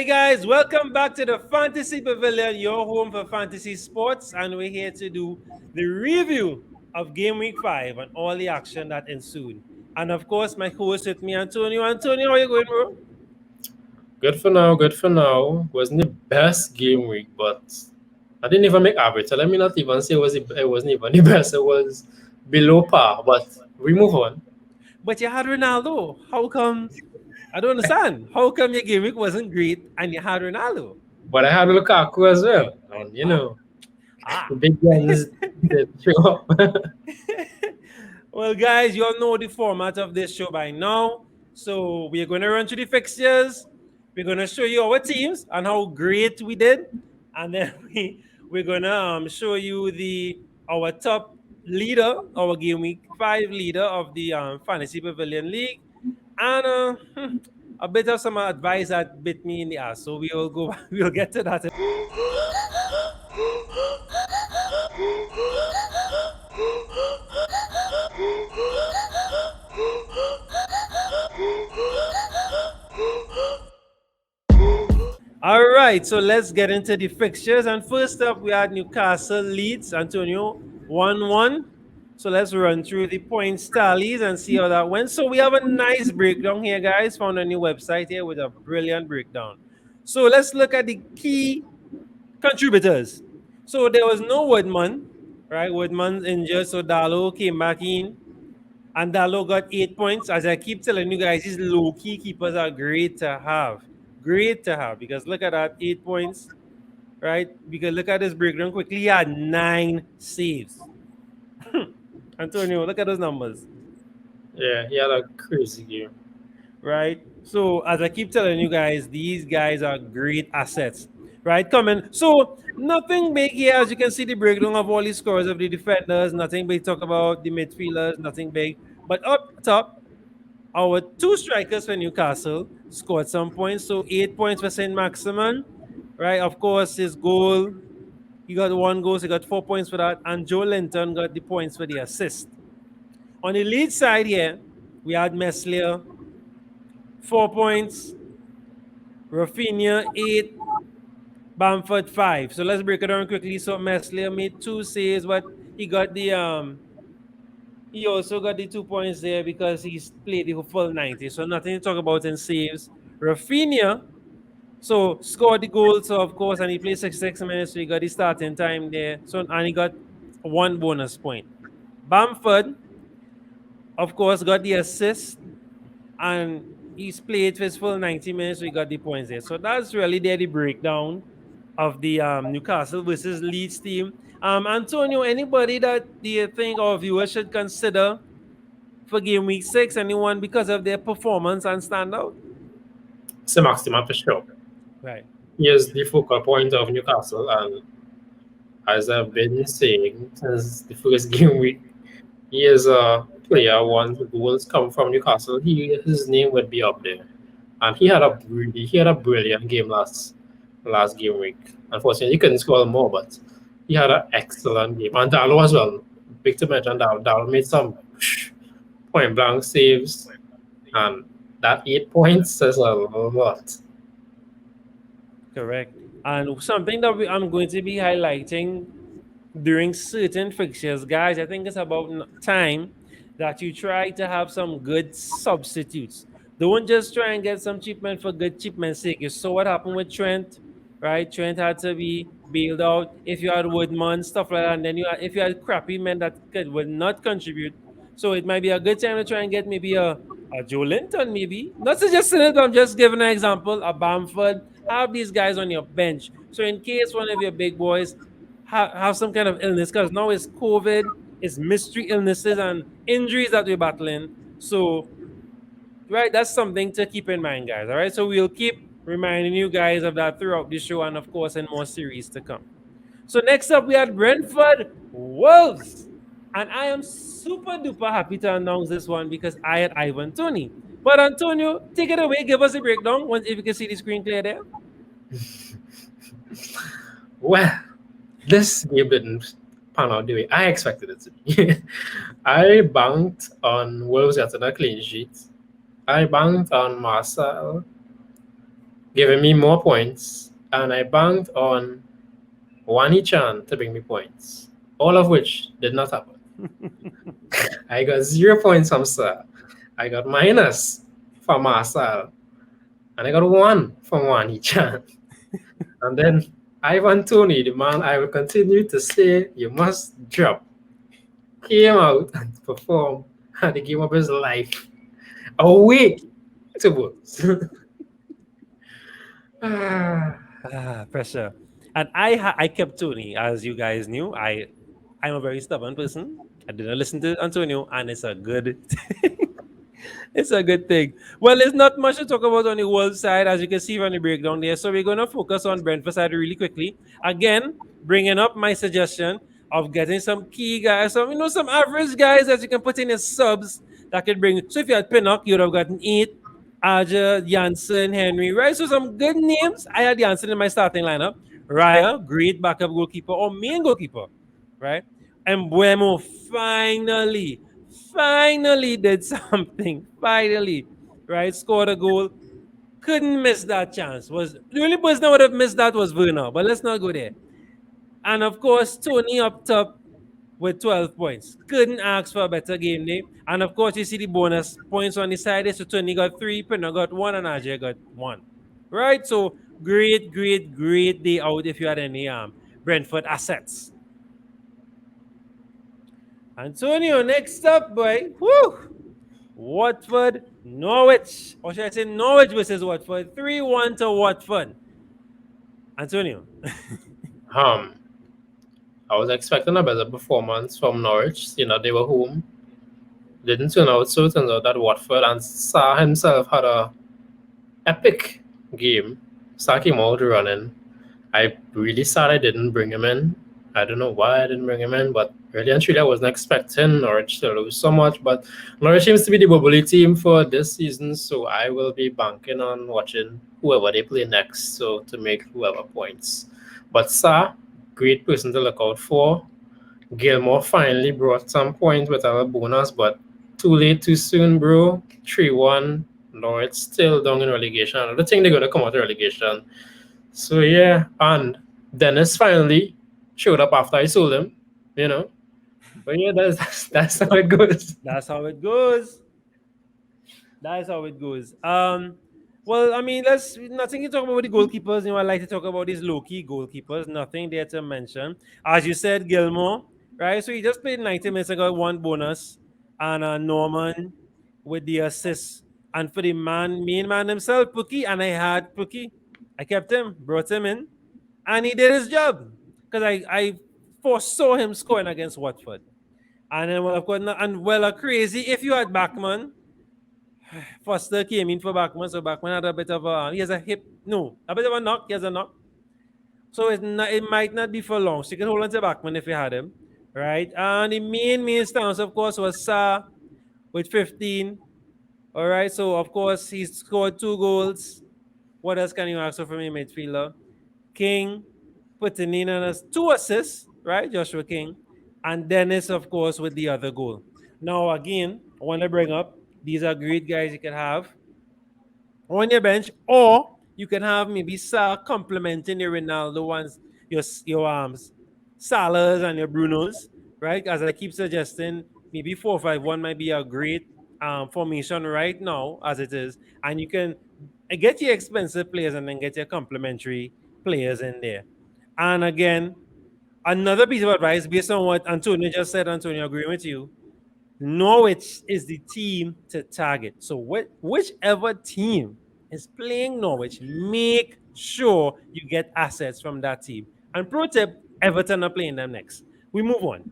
Hey guys, welcome back to the Fantasy Pavilion, your home for fantasy sports, and we're here to do the review of Game Week 5 and all the action that ensued. And of course, my host with me, Antonio. Antonio, how you going, bro? Good for now, good for now. Wasn't the best game week, but I didn't even make average. So let me not even say it wasn't even the best. It was below par, but we move on. But you had Ronaldo. How come? I don't understand. How come your game week wasn't great and you had Ronaldo? But I had Lukaku as well. And Ah, ah. the big guns did show up. Well, guys, you all know the format of this show by now. So we're going to run through the fixtures. We're going to show you our teams and how great we did, and then we're going to show you the our top leader, our game week 5 leader of the Fantasy Pavilion League, and a bit of some advice that bit me in the ass. So we will go. We'll get to that. All right, so let's get into the fixtures. And first up, we had Newcastle Leeds, Antonio 1-1. So let's run through the points tallies and see how that went. So we have a nice breakdown here, guys. Found a new website here with a brilliant breakdown. So let's look at the key contributors. So there was no Woodman, right? Woodman's injured, so Dalo came back in. And Dalo got 8 points. As I keep telling you guys, these low-key keepers are great to have. Great to have, because look at that, 8 points, right? Because look at this breakdown quickly. He had 9 saves. Antonio, look at those numbers, Yeah, he had a crazy game. right? So as I keep telling you guys, these guys are great assets, right? Coming. So nothing big here. As you can see, the breakdown of all the scores of the defenders. Nothing big. Talk about the midfielders. Nothing big. But up top, our 2 strikers for Newcastle scored some points. So 8 points for Saint Maximin, right? Of course, his goal, he got 1 goal, so he got 4 points for that. And Joe Linton got the points for the assist. On the lead side here, we had Meslier, 4 points, Rafinha, 8, Bamford, 5. So let's break it down quickly. So Meslier made 2 saves, but he got the he also got the 2 points there because he's played the full 90. So nothing to talk about in saves. Rafinha, so scored the goal. So of course, and he played 66 minutes. So he got the starting time there. So and he got 1 bonus point. Bamford, of course, got the assist, and he's played for his full 90 minutes. So he got the points there. So that's really there the breakdown of the Newcastle versus Leeds team. Antonio, anybody that do you think our viewers should consider for game week 6? Anyone because of their performance and standout? St. Maximin for sure. Right. He is the focal point of Newcastle, and as I've been saying since the first game week, he is a player once the goals come from Newcastle, his name would be up there. And he had a brilliant game last game week. Unfortunately, he couldn't score more, but he had an excellent game. And Dalo as well. Big to mention Dalo. Dalo made some point blank saves, and that 8 points says a lot. Correct. And something that I'm going to be highlighting during certain fixtures, guys, I think it's about time that you try to have some good substitutes. Don't just try and get some cheap men for good cheap men's sake. You saw what happened with Trent, right? Trent had to be bailed out. If you had Woodman, stuff like that, and then if you had crappy men that would not contribute, so it might be a good time to try and get maybe a Joe Linton, maybe. Not suggesting it, I'm just giving an example. A Bamford. Have these guys on your bench. So in case one of your big boys have some kind of illness, because now it's COVID, it's mystery illnesses and injuries that we're battling. So, right, that's something to keep in mind, guys. All right, so we'll keep reminding you guys of that throughout the show and, of course, in more series to come. So, next up, we had Brentford Wolves. And I am super duper happy to announce this one because I had Ivan Tony. But Antonio, take it away. Give us a breakdown once if you can see the screen clear there. Well, this game didn't pan out the way I expected it to be. I banked on Wolves getting a clean sheet. I banked on Marcel giving me more points, and I banked on Wani Chan to bring me points, all of which did not happen. I got 0 points from Sir. I got minus from Marcel, and I got 1 from Wani Chan. And then Ivan Tony, the man I will continue to say you must drop, came out and performed at the game of his life away to Wolves. Ah, Pressure. And I kept Tony, as you guys knew. I'm a very stubborn person. I didn't listen to Antonio, and it's a good it's a good thing. Well, there's not much to talk about on the world side, as you can see from the breakdown there. So we're going to focus on Brentford side really quickly. Again, bringing up my suggestion of getting some key guys, some average guys that you can put in as subs that could bring. So if you had Pinnock, you would have gotten 8. Aja, Janssen, Henry, right? So some good names. I had Janssen in my starting lineup. Raya, great backup goalkeeper or main goalkeeper, right? And Buemo finally did something. Finally, right? Scored a goal. Couldn't miss that chance. Was the only person that would have missed that was Werner, but let's not go there. And of course, Tony up top with 12 points. Couldn't ask for a better game day. And of course, you see the bonus points on the side. So Tony got 3, Pinner got 1, and Ajay got 1. Right? So great day out if you had any Brentford assets. Antonio, next up, boy. Woo! Watford, Norwich. Or should I say Norwich versus Watford? 3-1 to Watford. Antonio. um, I was expecting a better performance from Norwich. They were home. Didn't turn out so. It turns out that Watford and Sa himself had a epic game. Sa came out running. I really sad I didn't bring him in. I don't know why I didn't bring him in, but really and truly I wasn't expecting Norwich to lose so much. But Norwich seems to be the bubbly team for this season, so I will be banking on watching whoever they play next, so to make whoever points. But Sa, great person to look out for. Gilmore finally brought some points with our bonus, but too late, too soon, bro. 3-1. Norwich still down in relegation. I don't think they're going to come out of relegation. So yeah, and Dennis finally showed up after I sold him. But yeah, that's how it goes. That's how it goes. That's how it goes. Well, I mean, let's nothing to talk about the goalkeepers. I like to talk about these low-key goalkeepers. Nothing there to mention. As you said, Gilmore, right? So he just played 90 minutes ago, 1 bonus, and Norman with the assist. And for the main man himself, Pookie, and I had Pookie. I kept him, brought him in, and he did his job because I foresaw him scoring against Watford. And then, well, of course, crazy. If you had Backman, Foster came in for Backman, so Backman had a bit of a, he has a bit of a knock, he has a knock. So it might not be for long. So you can hold on to Backman if you had him, right? And the main stance, of course, was Sa with 15. All right, so of course, he scored 2 goals. What else can you ask for from a midfielder? King putting in 2 assists, right? Joshua King. And Dennis, of course, with the other goal. Now, again, I want to bring up, these are great guys you can have on your bench, or you can have maybe Sa complementing your Ronaldo ones, your Salahs and your Brunos, right? As I keep suggesting, maybe 4-5-1 might be a great formation right now as it is, and you can get your expensive players and then get your complementary players in there. And again, another piece of advice based on what Antonio just said, Antonio, agreeing with you. Norwich is the team to target. So whichever team is playing Norwich, make sure you get assets from that team. And pro tip, Everton are playing them next. We move on.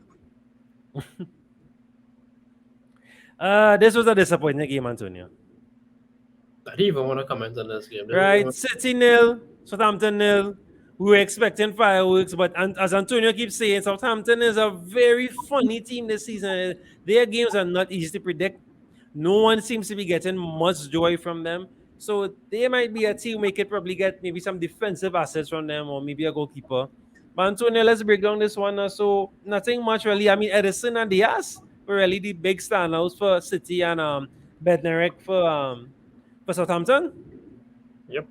This was a disappointing game, Antonio. I didn't even want to comment on this game. Right? City nil, Southampton nil. We were expecting fireworks, but as Antonio keeps saying, Southampton is a very funny team this season. Their games are not easy to predict. No one seems to be getting much joy from them. So they might be a team we could probably get maybe some defensive assets from them or maybe a goalkeeper. But Antonio, let's break down this one. So nothing much really. I mean, Edison and Diaz were really the big standouts for City and Bednarek for Southampton. Yep.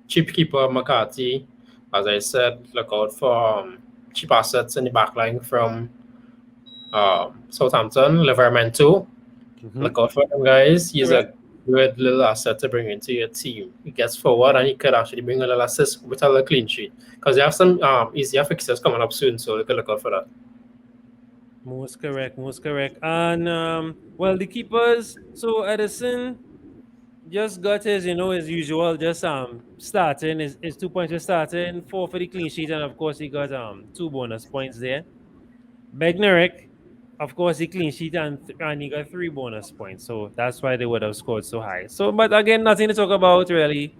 cheap keeper McCarthy. As I said, look out for cheap assets in the back line from Southampton, Liverpool. Mm-hmm. Look out for them guys. He's Correct. a good little asset to bring into your team. He gets forward and he could actually bring a little assist with a little clean sheet. Because you have some easier fixtures coming up soon, so you can look out for that. Most correct. Most correct. And well, the keepers. So Edison just got his, his usual, just starting his 2 points for starting, four for the clean sheet, and of course he got two bonus points there. Bednarek, of course, he clean sheet and he got three bonus points, so that's why they would have scored so high. So, but again, nothing to talk about really.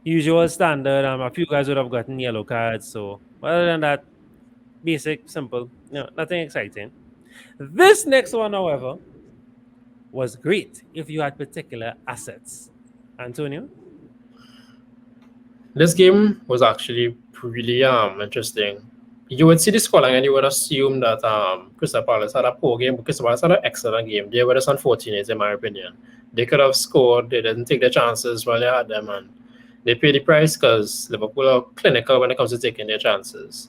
Usual standard. A few guys would have gotten yellow cards. So, other than that, basic, simple. No, nothing exciting. This next one, however, was great if you had particular assets. Antonio. This game was actually really interesting. You would see the scoreline and you would assume that Crystal Palace had a poor game, but Crystal Palace had an excellent game. They were just unfortunate, in my opinion. They could have scored, they didn't take their chances while they had them, and they paid the price because Liverpool are clinical when it comes to taking their chances.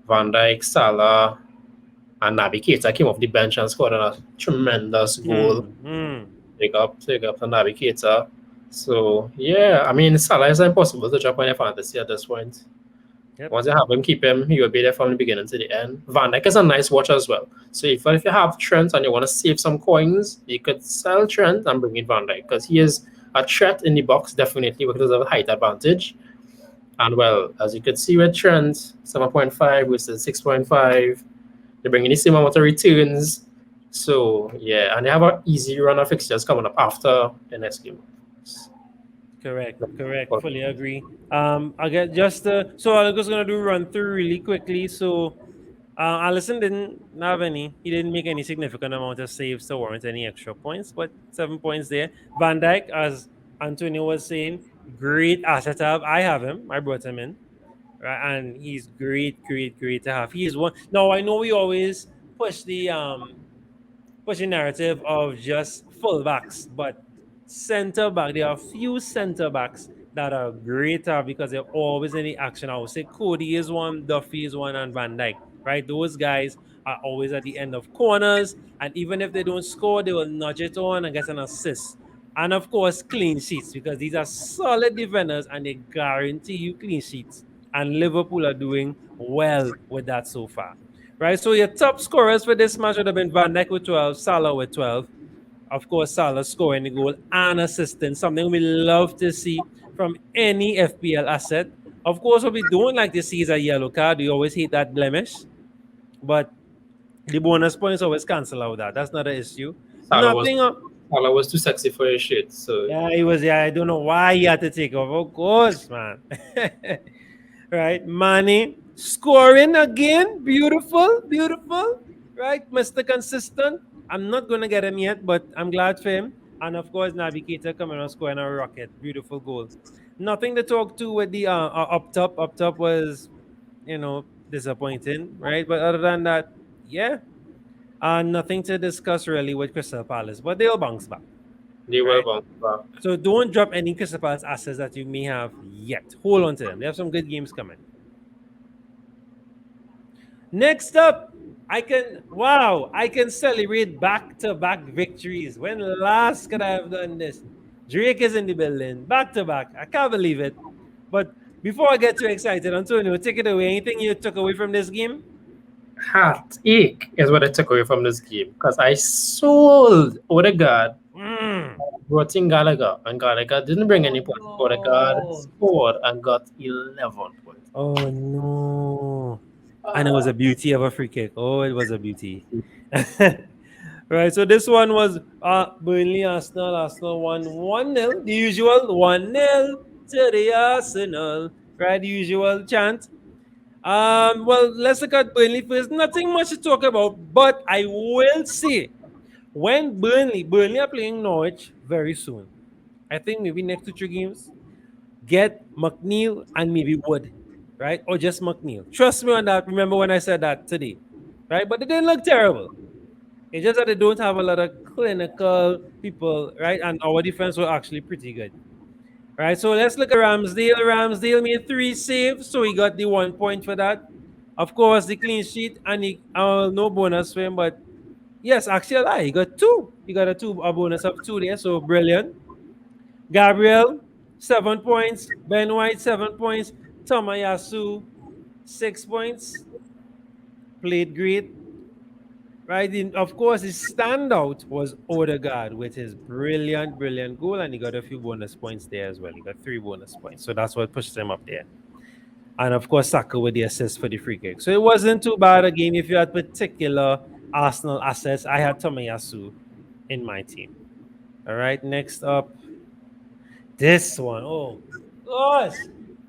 Van Dijk, Salah, and Naby Keita came off the bench and scored a tremendous goal. Hmm. Take up to Naby Keita. So yeah, I mean Salah is impossible to drop on your fantasy at this point. Yep. Once you have him, keep him. He will be there from the beginning to the end. Van Dijk is a nice watch as well. So if you have Trent and you want to save some coins, you could sell Trent and bring in Van Dijk because he is a threat in the box definitely because of the height advantage. And well, as you could see with Trent, 7.5 versus 6.5, they're bringing the same amount of returns. So yeah, and they have an easy run of fixtures coming up after the next game. Correct, correct. Fully agree. I get just so I was gonna do run through really quickly. So, Allison didn't have any. He didn't make any significant amount of saves to warrant any extra points, but 7 points there. Van Dyke, as Antonio was saying, great asset to have. I have him. I brought him in, right? And he's great, great, great to have. He is one. Now I know we always push the pushing narrative of just fullbacks, but center back, there are few center backs that are greater because they're always in the action. I would say Cody is one, Duffy is one, and Van Dyke, right? Those guys are always at the end of corners, and even if they don't score, they will nudge it on and get an assist. And of course, clean sheets because these are solid defenders and they guarantee you clean sheets. And Liverpool are doing well with that so far, right? So your top scorers for this match would have been Van Dijk with 12, Salah with 12. Of course, Salah scoring the goal and assisting, something we love to see from any FPL asset. Of course, what we don't like to see is a yellow card. We always hate that blemish, but the bonus points always cancel out that. That's not an issue. Salah was Nothing. Salah was too sexy for his shit. So Yeah, he was. Yeah, I don't know why he had to take off. Of course, man. Right? Manny scoring again. Beautiful, beautiful. Right? Mr. Consistent. I'm not going to get him yet, but I'm glad for him. And of course, Navigator coming on scoring a rocket. Beautiful goal. Nothing to talk to with the up top. Up top was, disappointing, right? But other than that, yeah. Nothing to discuss really with Crystal Palace, but they'll bounce back, they will right? bounce back. So don't drop any Crystal Palace assets that you may have yet. Hold on to them. They have some good games coming. Next up, I can celebrate back-to-back victories. When last could I have done this? Drake is in the building, back to back. I can't believe it. But before I get too excited, Antonio, take it away. Anything you took away from this game? Heartache is what I took away from this game because I sold Odegaard, Mm. brought in Gallagher, and Gallagher didn't bring any points. Odegaard Oh no. scored and got 11 points. Oh no. And it was a beauty of a free kick. Oh, it was a beauty. Right. So this one was Burnley Arsenal. Arsenal won 1-0. The usual 1-0 to the Arsenal. Right, the usual chant. Well, let's look at Burnley first. Nothing much to talk about, but I will say when Burnley are playing Norwich very soon. I think maybe next 2 3 games. Get McNeil and maybe Wood, right? Or just McNeil. Trust me on that. Remember when I said that today, right? But they didn't look terrible. It's just that they don't have a lot of clinical people, right? And our defense were actually pretty good. Right, so let's look at Ramsdale. Ramsdale made 3 saves, so he got the 1 point for that. Of course, the clean sheet and no bonus for him, but yes, actually, a lie. He got two. He got a bonus of two there, so brilliant. Gabriel, 7 points. Ben White, 7 points. Tomayasu, 6 points. Played great. Right, of course, his standout was Odegaard with his brilliant, brilliant goal, and he got a few bonus points there as well. He got 3 bonus points, so that's what pushed him up there. And of course, Saka with the assist for the free kick. So it wasn't too bad a game if you had particular Arsenal assets. I had Tomiyasu in my team. All right, next up, this one. Oh, gosh.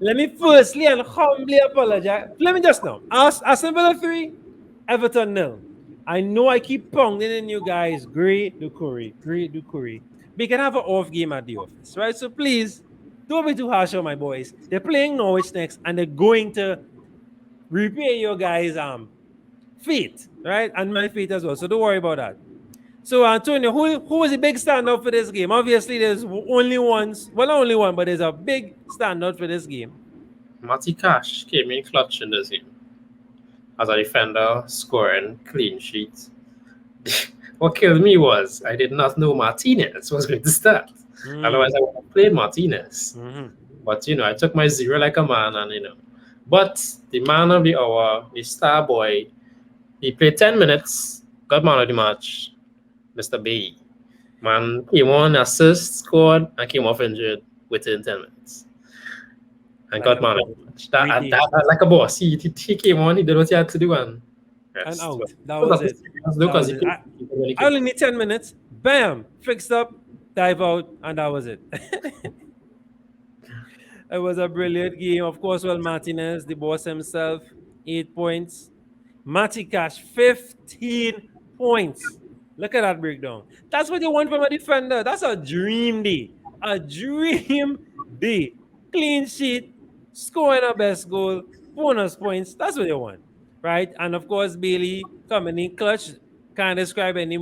Let me firstly and humbly apologize. Let me just know. Aston Villa 3, Everton nil. I know I keep pounding in you guys. Great Dukuri. Great Dukuri. We can have an off game at the office, right? So please, don't be too harsh on my boys. They're playing Norwich next and they're going to repay your guys' fate, right? And my fate as well. So don't worry about that. So Antonio, who was a big standout for this game? Obviously, there's only ones. Well, not only one, but there's a big standout for this game. Matty Cash came in clutch in this game as a defender, scoring clean sheets. What killed me was I did not know Martinez was going to start. Otherwise, I would have played Martinez. Mm-hmm. But I took my zero like a man, and But the man of the hour, the star boy, he played 10 minutes, got man of the match, Mr. B. Man came on, assist, scored, and came off injured within 10 minutes. And Like got a man of boss. the match. That like a boss. He came on, he did what he had to do, and And rest. out. That But was that's it. That because was he it. could really I came only on. need 10 minutes. Bam! Fixed up, dive out, and that was it. It was a brilliant game. Of course, well, Martinez, the boss himself, 8 points. Matty Cash, 15 points. Look at that breakdown. That's what you want from a defender. That's a dream day. A dream day. Clean sheet, scoring a best goal, bonus points. That's what you want. Right? And of course, Bailey coming in clutch. Can't describe any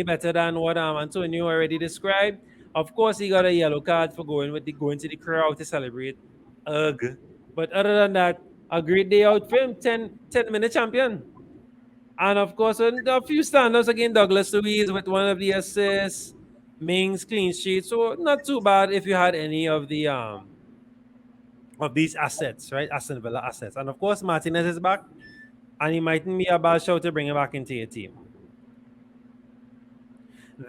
better than what Antonio already described. Of course, he got a yellow card for going to the crowd to celebrate. Ugh. But other than that, a great day out for him. 10 minute champion. And of course, a few standouts again. Douglas Luiz with one of the assists. Mings clean sheet. So not too bad if you had any of these assets, right? Aston Villa assets. And of course, Martinez is back. And he mightn't be a bad shout to bring him back into your team.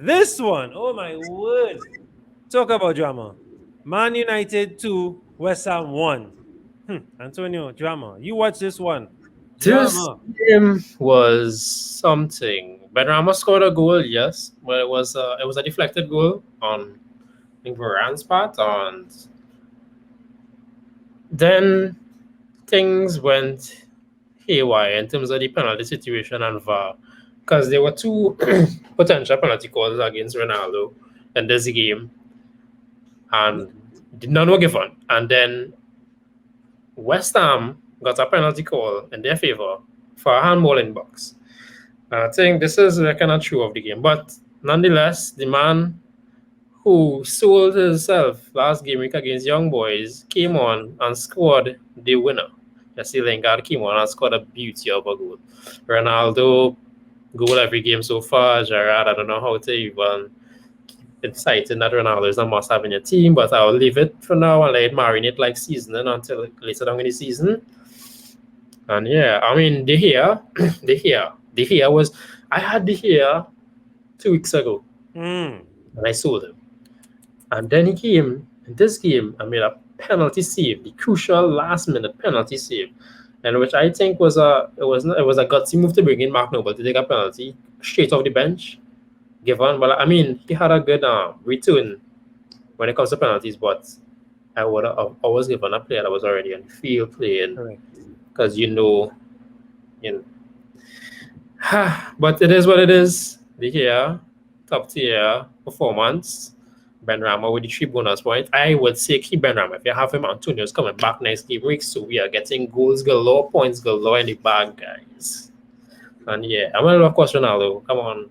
This one, oh my word. Talk about drama. Man United 2, West Ham 1. Antonio, drama. You watch this one. This Drama. game was something. Benrahma scored a goal, yes, but it was a deflected goal on I think Varane's part, and then things went haywire in terms of the penalty situation and VAR, because there were two potential penalty calls against Ronaldo in this game, and none were given. And then West Ham got a penalty call in their favor for a handball in box. I think this is kind of true of the game, but nonetheless, the man who sold himself last game week against Young Boys came on and scored the winner. Jesse Lingard came on and scored a beauty of a goal. Ronaldo goal every game so far. Gerard, I don't know how to even inciting that Ronaldo is a must have in your team, but I'll leave it for now and let it marinate like seasoning until later down in the season. And yeah, I mean, the here was, I had the here 2 weeks ago and I sold him. And then he came in this game and made a penalty save, the crucial last minute penalty save, and which I think was a gutsy move to bring in Mark Noble to take a penalty straight off the bench. Given, well, I mean, he had a good return when it comes to penalties, but I would have always given a player that was already on the field playing, because but it is what it is. The here top tier performance. Benrahma with the 3 bonus points. I would say keep Benrahma. If you have him, Antonio's coming back next game week, so we are getting goals galore, points galore in the bag, guys. And yeah, I'm gonna of course Ronaldo. Come on.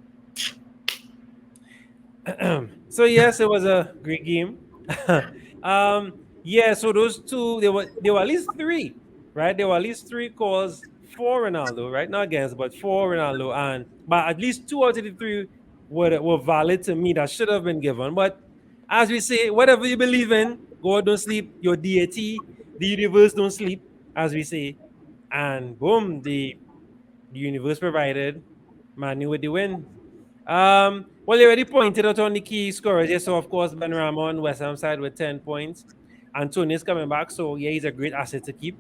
So yes, it was a great game. Yeah, so those two, they were at least three, right? There were at least three calls for Ronaldo, right? Not against, but for Ronaldo, and but at least two out of the three were valid to me that should have been given. But as we say, whatever you believe in, God don't sleep, your deity, the universe don't sleep, as we say, and boom, the universe provided Manu with the win. Well, you already pointed out on the key scorers. Yes, so of course, Ben Rama on West Ham side with 10 points. Antonio's coming back, so yeah, he's a great asset to keep.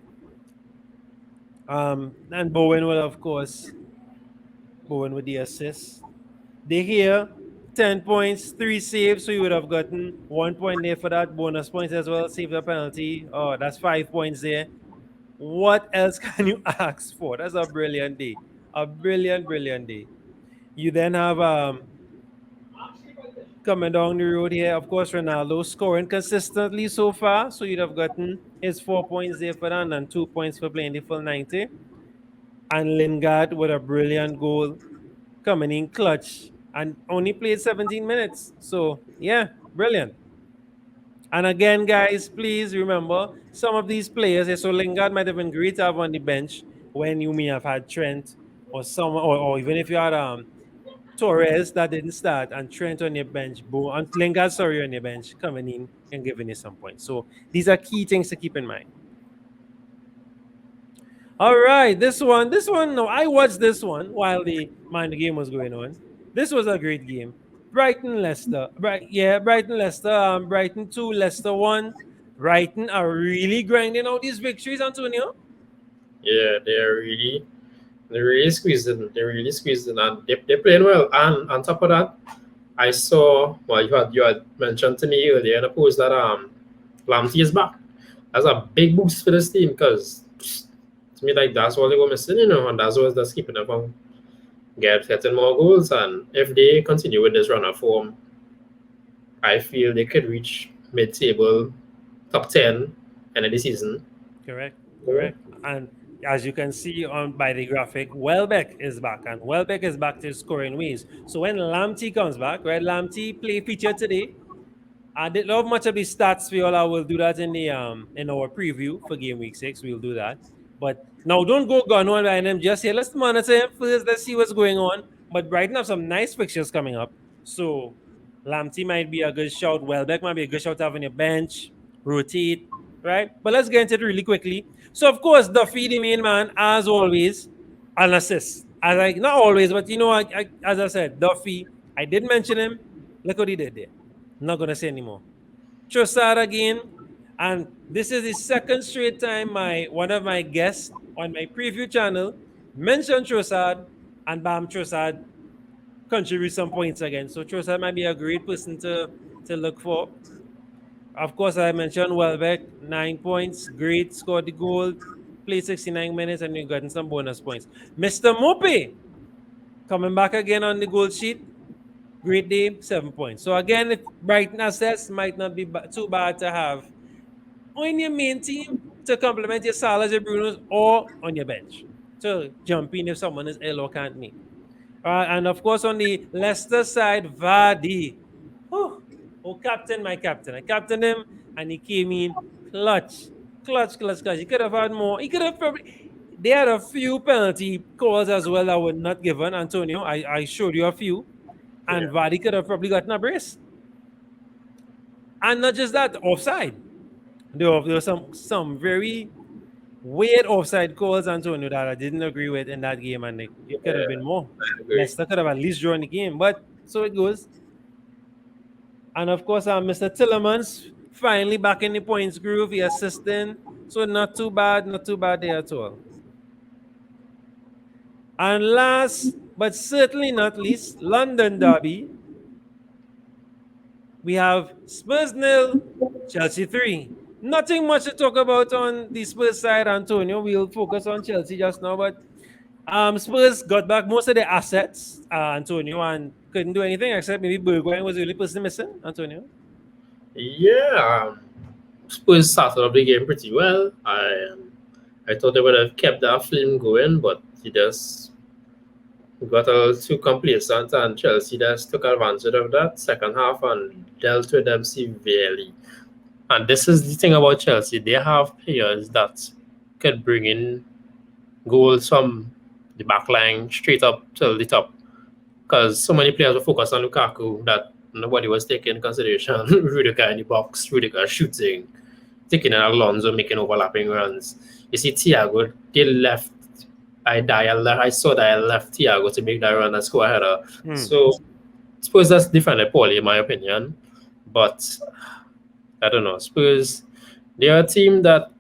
And Bowen will, of course, Bowen with the assist. De Gea, 10 points, 3 saves, so you would have gotten 1 point there for that. Bonus points as well, save the penalty. Oh, that's 5 points there. What else can you ask for? That's a brilliant day. A brilliant, brilliant day. You then have coming down the road here, of course, Ronaldo scoring consistently so far. So you'd have gotten his 4 points there for that and 2 points for playing the full 90. And Lingard with a brilliant goal coming in clutch and only played 17 minutes. So, yeah, brilliant. And again, guys, please remember some of these players. So Lingard might have been great to have on the bench when you may have had Trent or someone, or even if you had Torres that didn't start and Trent on your bench, boom, and Lingard, sorry, on your bench, coming in and giving you some points. So these are key things to keep in mind. All right, this one, no, I watched this one while the game was going on. This was a great game. Brighton Leicester, Brighton Leicester, Brighton 2, Leicester 1. Brighton are really grinding out these victories, Antonio. Yeah, they're really squeezing. They're really squeezing, and they're playing well. And on top of that, I saw, well, you had mentioned to me earlier in the post that Lamptey is back. That's a big boost for this team because to me, like, that's what they were missing, and that's what's just keeping them from getting more goals. And if they continue with this run of form, I feel they could reach mid-table, top 10 end of the season. Correct, Yeah. correct. And as you can see on by the graphic, Welbeck is back, and Welbeck is back to scoring ways. So when Lamptey comes back, right? Lamptey play feature today. I didn't love much of the stats for y'all. I will do that in our preview for game week 6. We'll do that. But now don't go gun on behind him just here. Let's monitor him first. Let's see what's going on. But Brighton have some nice fixtures coming up. So Lamptey might be a good shout. Welbeck might be a good shout to have on your bench. Rotate, right? But let's get into it really quickly. So of course, Duffy, the main man, as always, an assist. As I not always, but as I said, Duffy, I did mention him. Look what he did there. Not gonna say anymore. Trossard again, and this is the second straight time one of my guests on my preview channel mentioned Trossard, and bam, Trossard contributes some points again. So Trossard might be a great person to look for. Of course, I mentioned Welbeck, 9 points, great, scored the goal, played 69 minutes, and you gotten some bonus points. Mr. Mope coming back again on the goal sheet. Great day, 7 points. So again, if Brighton assets might not be too bad to have on your main team to complement your Salahs, your Brunos, or on your bench to jump in if someone is ill or can't make. And of course, on the Leicester side, Vardy. Oh, captain, my captain. I captained him, and he came in clutch, clutch, clutch, clutch. He could have had more. He could have probably. They had a few penalty calls as well that were not given. Antonio, I showed you a few, and Yeah. Vardy could have probably gotten a brace. And not just that, offside. There were some very weird offside calls, Antonio, that I didn't agree with in that game, and it could have Yeah, been more. I agree. Leicester could have at least drawn the game, but so it goes. And of course, Mr. Tillemans finally back in the points groove. He assisting, so not too bad, not too bad there at all. And last but certainly not least, London Derby. We have Spurs 0, Chelsea 3. Nothing much to talk about on the Spurs side, Antonio. We'll focus on Chelsea just now, but Spurs got back most of their assets, Antonio, and couldn't do anything except maybe Bergwijn was the only person missing, Antonio. Yeah, Spurs started off the game pretty well. I thought they would have kept that film going, but he just got a little too complacent, and Chelsea just took advantage of that second half and dealt with them severely. And this is the thing about Chelsea. They have players that could bring in goals from the back line straight up to the top. Because so many players were focused on Lukaku that nobody was taking into consideration. Rudiger in the box, Rudiger shooting, taking in Alonso making overlapping runs. You see Thiago, they left. I saw that I left Thiago to make that run and score a header. Hmm. So Spurs that's defended poorly in my opinion. But I don't know. Spurs they are a team that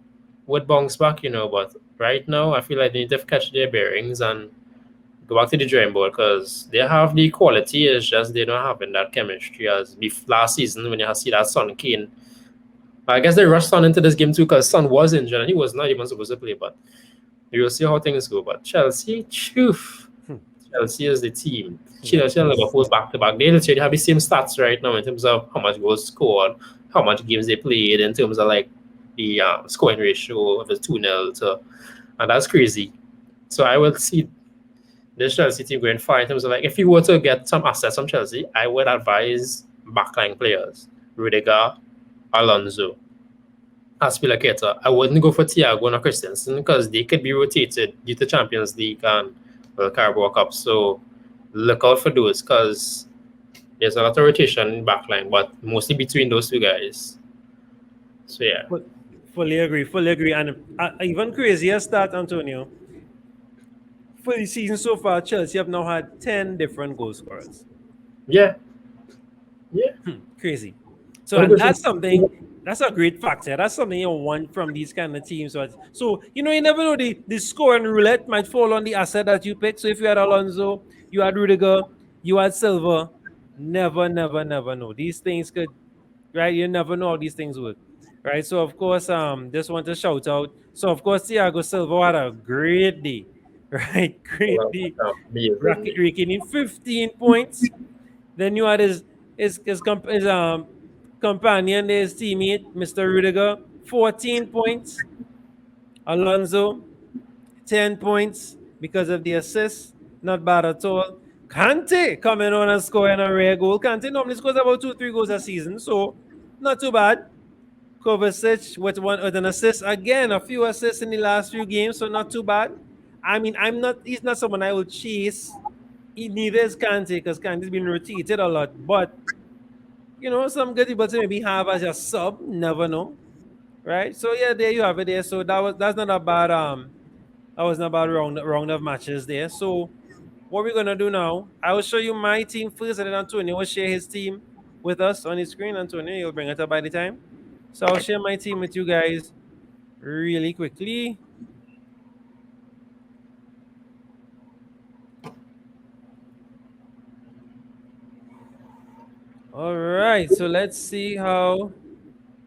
would bounce back, but right now I feel like they need to catch their bearings and go back to the drawing board because they have the quality, it's just they don't have in that chemistry as last season when you have see that Son Kane. I guess they rushed Son into this game too because Son was injured and he was not even supposed to play, but we will see how things go. But Chelsea, phew, Hmm. Chelsea is the team. Yeah, Chelsea and Liverpool back to back. They literally have the same stats right now in terms of how much goals scored, how much games they played, in terms of like the scoring ratio of it's 2-0 to, and that's crazy. So I will see this Chelsea team going far in terms of like if you were to get some assets from Chelsea, I would advise backline players. Rudiger, Alonso, Aspilicueta. I wouldn't go for Thiago and Christensen because they could be rotated due to Champions League and Carabao Cup. So look out for those because there's a lot of rotation in backline, but mostly between those two guys. So yeah. Fu- fully agree, fully agree. And even crazier stat, Antonio. For the season so far, Chelsea have now had 10 different goal scorers. Yeah. Yeah. Crazy. So, What and about that's something, that's a great factor. That's something you want from these kind of teams. So you know, you never know, the scoring roulette might fall on the asset that you pick. So if you had Alonso, you had Rudiger, you had Silva, never, never, never know. These things could, right? You never know how these things work. Right. So of course, just want to shout out. So of course, Thiago Silva had a great day. Right? Great day. amazing? Raking in 15 points. Then you had his companion, his teammate, Mr. Rudiger, 14 points. Alonso, 10 points because of the assist. Not bad at all. Kante coming on and scoring a rare goal. Kante normally scores about 2-3 goals a season, so not too bad. Kovacic with an assist again, a few assists in the last few games, so not too bad. I mean, he's not someone I will chase. Neither is Kante because Kante's been rotated a lot, but some good people to maybe have as a sub, never know, right? So yeah, there you have it there. So that's not a bad that was not a bad round of matches there. So what we're gonna do now, I will show you my team first, and then Antonio will share his team with us on his screen. Antonio, you'll bring it up by the time. So I'll share my team with you guys really quickly. All right, so let's see how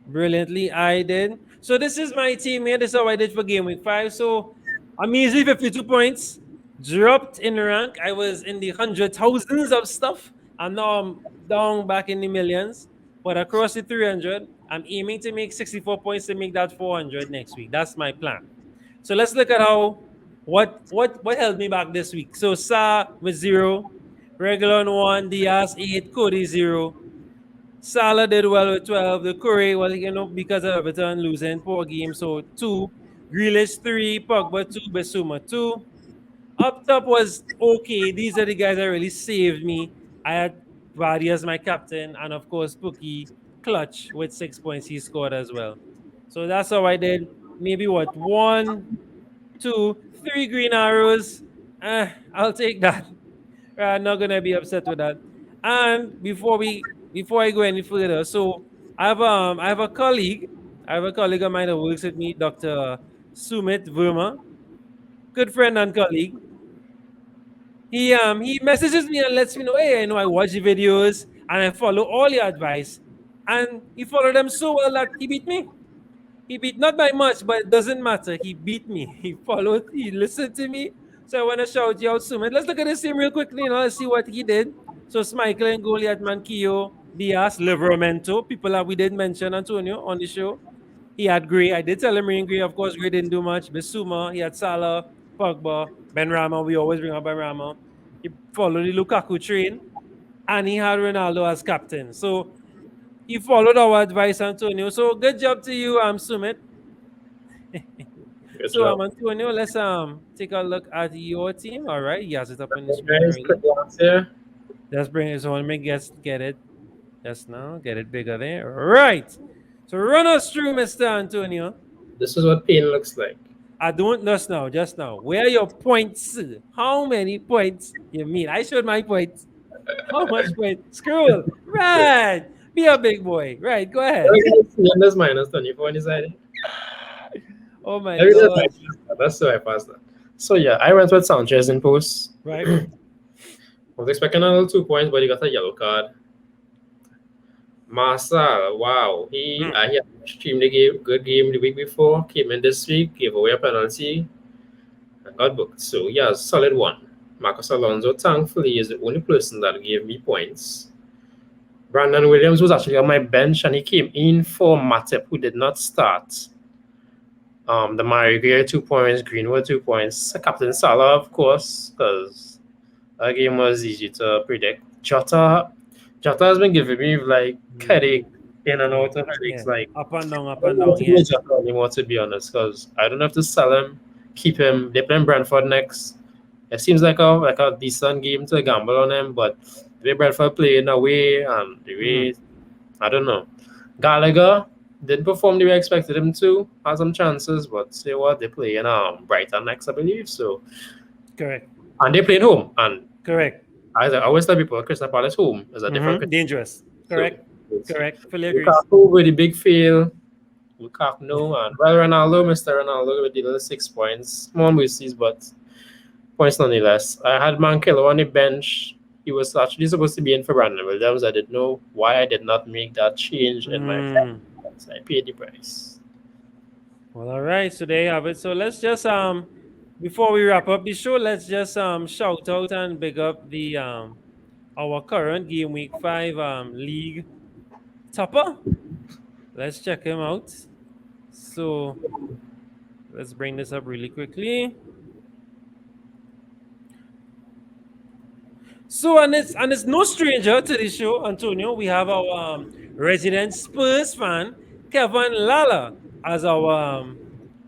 brilliantly I did. So this is my team here. This is how I did for game week 5. So I'm easily 52 points. Dropped in rank. I was in the hundred thousands of stuff. And now I'm down back in the millions. But across the 300, I'm aiming to make 64 points to make that 400 next week. That's my plan. So let's look at what held me back this week. So Sa with 0, regular on 1, Diaz 8, Cody 0. Salah did well with 12. The Curry, well, because of Everton losing 4 games, so 2. Grealish 3, Pogba 2, Besuma 2. Up top was okay. These are the guys that really saved me. I had Vardy as my captain, and of course, Pookie clutch with 6 points he scored as well. So that's how I did. Maybe what, 1, 2, 3 green arrows. I'll take that. I'm not gonna be upset with that. And before I go any further, so I have a colleague. I have a colleague of mine that works with me, Dr. Sumit Verma, good friend and colleague. He messages me and lets me know, hey, I know I watch the videos and I follow all your advice. And he followed them so well that he beat me. He beat not by much, but it doesn't matter. He beat me. He followed, he listened to me. So I want to shout you out, Sumit. Let's look at this team real quickly, let's see what he did. So Schmeichel and goalie at Manquillo, Diaz, Livramento, people that we did mention, Antonio, on the show. He had Gray. I did tell him Green Gray. Of course, Gray didn't do much. Bissouma, he had Salah, Pogba, Ben Rama. We always bring up Ben Rama. He followed the Lukaku train, and he had Ronaldo as captain. So He followed our advice, Antonio. So good job to you, Sumit. Good So job. Antonio, let's take a look at your team. All right, he has it up on the screen Guys, quick already. glance here. Let's bring it. So let me get it. Just now, get it bigger there. Right. So run us through, Mr. Antonio. This is what pain looks like. I don't just now. Where are your points? How many points you mean? I showed my points. How much points? Scroll. Right. Be a big boy. Right. Go ahead. This minus 24 on the side. Oh my Let me just lord. bypass that. That's so I passed that. So yeah, I went with Sanchez in post. Right. Was expecting another 2 points, but he got a yellow card. Marcel, wow, he had extremely good game the week before. Came in this week, gave away a penalty, and got booked. So yeah, solid one. Marcus Alonso, thankfully, is the only person that gave me points. Brandon Williams was actually on my bench, and he came in for Matip, who did not start. The Mario 2 points, Greenwood 2 points, Captain Salah, of course, because that game was easy to predict. Jota has been giving me like headache in and out of Yeah. headaches. Like Up and down, up I don't and know what down. to do with Yes. Jota anymore, to be honest, because I don't have to sell him, keep him. They play Brentford next. It seems like a decent game to gamble on him, but the way Brentford play in a way and the Mm-hmm. way I don't know. Gallagher didn't perform the way I expected him to. Had some chances, but say what, they play in Brighton next, I believe. So Correct. and they played home. And Correct. as I always tell people, Crystal Palace home is a different Mm-hmm. Crystal Dangerous. Palace. Correct. So it's Correct. Fully agrees. Lukaku with the big fail. Lukaku no, and well, Ronaldo, Mr. Ronaldo with the little 6 points. Small mercies, but points nonetheless. I had Mankelo on the bench. He was actually supposed to be in for Brandon Williams. I didn't know why I did not make that change in my Mm. plans. I paid the price. Well, all right. So there you have it. So let's just before we wrap up the show, let's just shout out and big up the our current game week 5 league topper. Let's check him out. So let's bring this up really quickly. So and it's no stranger to the show, Antonio. We have our resident Spurs fan, Kevin Lala, as our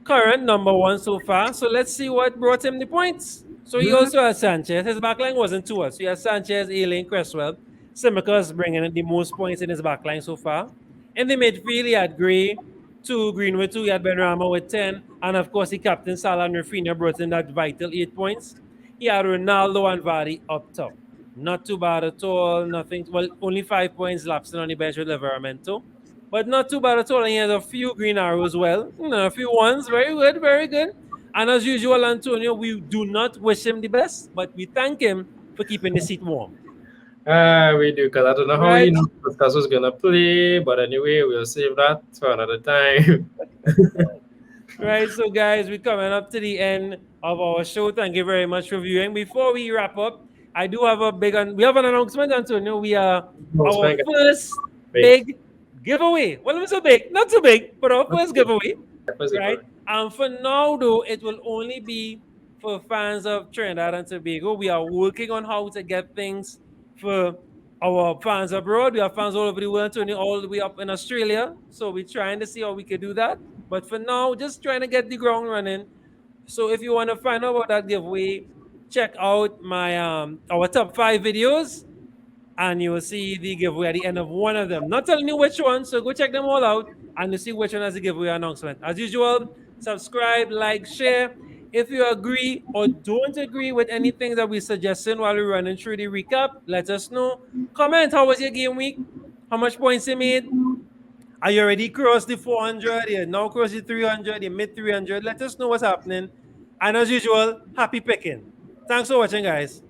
current number one so far. So let's see what brought him the points. So he also has Sanchez. His backline wasn't two us. So he has Sanchez, Ailing, Cresswell. Simicas bringing in the most points in his backline so far. In the midfield, he had Gray, 2, Greenwood 2, he had Benrahma with 10. And of course, the captain Salah and Rafinha brought in that vital 8 points. He had Ronaldo and Vardy up top. Not too bad at all. Nothing. Well, only 5 points lapsing on the bench with Livermento. But not too bad at all. And he has a few green arrows as well. A few ones. Very good, very good. And as usual, Antonio, we do not wish him the best, but we thank him for keeping the seat warm. We do, because I don't know how Right? Podcast was going to play, but anyway, we'll save that for another time. Right. So, guys, we're coming up to the end of our show. Thank you very much for viewing. Before we wrap up, I do have we have an announcement, Antonio. We are our Announcement, first big. big giveaway. Well, not so big, not so big, but our first giveaway. First Right. giveaway. And for now, though, it will only be for fans of Trinidad and Tobago. We are working on how to get things for our fans abroad. We have fans all over the world, Antonio, all the way up in Australia. So we're trying to see how we can do that. But for now, just trying to get the ground running. So if you want to find out about that giveaway, check out my our top 5 videos, and you will see the giveaway at the end of one of them. Not telling you which one, so go check them all out and you see which one has the giveaway announcement. As usual, subscribe, like, share. If you agree or don't agree with anything that we're suggesting while we're running through the recap, let us know. Comment, how was your game week? How much points you made? Are you already crossed the 400? You now crossed the 300, you mid 300. Let us know what's happening. And as usual, happy picking. Thanks for watching, guys.